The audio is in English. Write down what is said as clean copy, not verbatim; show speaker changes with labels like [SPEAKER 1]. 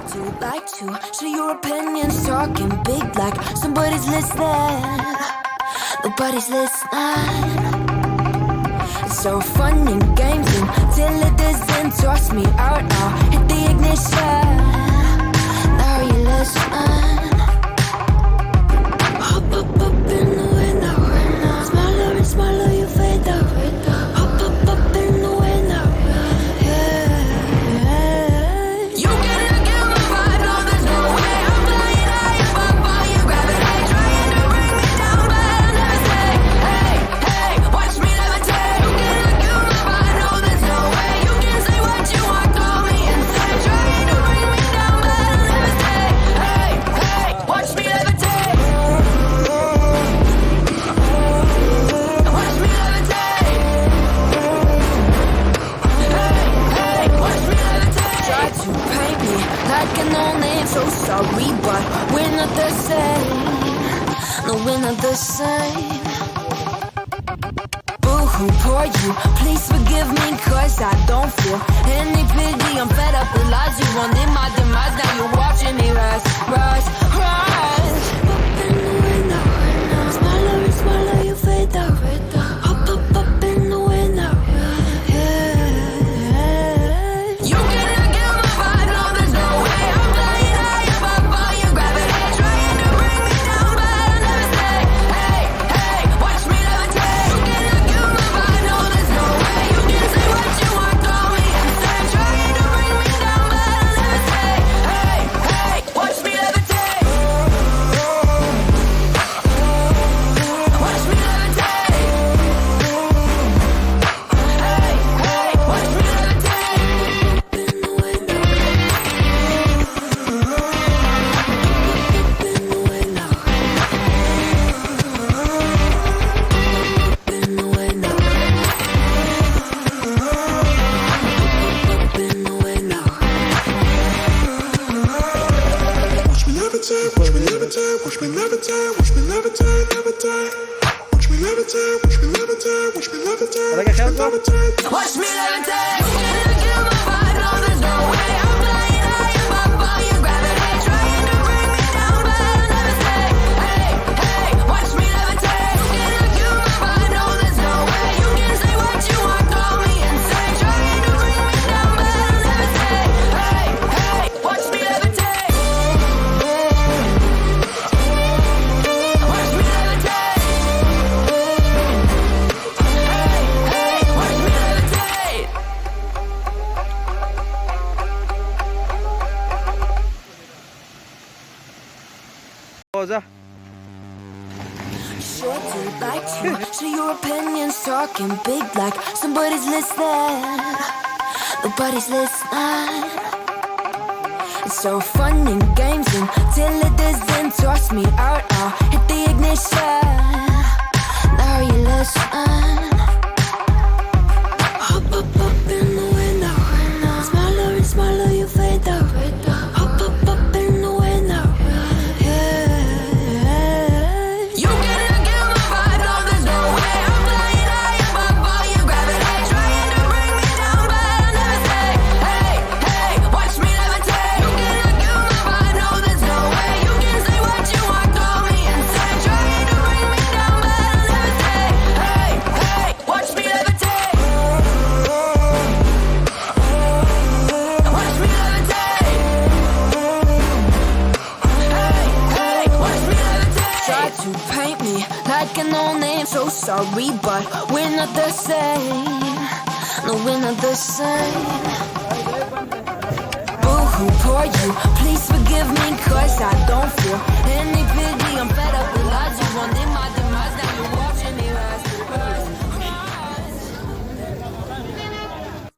[SPEAKER 1] Sure do like to share your opinions, talking big like somebody's listening. Nobody's listening. It's so fun and games until it doesn't. Toss me out now, hit the ignition. Now you're listening. Hop up in the window. Smaller and smaller you fade out. Hop up in the window. Yeah. You cannot get my vibe, no there's no way. I'm flying high above all your gravity, trying to bring me down, but I'll never stay. Hey, hey, watch me levitate. You cannot get my vibe, no there's no way. You can say what you want, call me insane, trying to bring me down, but I'll never stay. Hey, hey, watch me levitate. Watch me levitate. Hey, hey, watch me levitate. Try to paint me like an old name, so sorry, but we're not the same. No, we're not the same. Boo-hoo, poor you, please forgive me, cause I don't feel any pity. I'm fed up with lies, you wanted my demise. Now you're watching me rise, rise, rise. Up in the window, smaller and smaller you fade out. Hop up in the window, yeah. You cannot get my vibe, no there's no way. I'm flying high above all your gravity, trying to bring me down, but I'll never stay. Hey, hey, watch me levitate. You cannot get my vibe, no there's no way. You can say what you want, call me insane, trying to bring me down, but I'll never stay. Hey, hey, watch me levitate. Watch me levitate. Hey, hey, watch me levitate. In the window. In the window. In the window. In the window.
[SPEAKER 2] Watch me levitate, watch me levitate, watch me levitate, watch me levitate, levitate. Watch me levitate, watch me levitate, watch me levitate, watch me levitate.
[SPEAKER 1] Watch me levitate. You cannot get my vibe, no there's no way. I'm flying high above all your gravity, trying to bring me down, but I'll never stay. Hey, hey, watch me levitate. You cannot get my vibe, no there's no way. You can say what you want, call me insane, trying to bring me down, but I'll never stay. Hey, hey, watch me levitate. Watch me levitate. Hey, hey, watch me levitate.
[SPEAKER 3] Pausa.
[SPEAKER 1] Sure do like to share your opinions, talking big like somebody's listening. Nobody's listening. It's so fun and games until it doesn't. Toss me out now, hit the ignition. Now you're listening. Hop up in the window. Smaller and smaller you fade out. Hop up in the window. Yeah. You cannot get my vibe, no there's no way. I'm flying high above all your gravity, trying to bring me down, but I'll never stay. Hey, hey, watch me levitate. You cannot get my vibe, no there's no way. You can say what you want, call me insane, trying to bring me down, but I'll never stay. Hey, hey, watch me levitate. Watch me levitate. Hey, hey, watch me levitate. Try to paint me like an old name, so sorry, but we're not the same. No, we're not the same. Boo-hoo, poor you, please forgive me, cause I don't feel any pity. I'm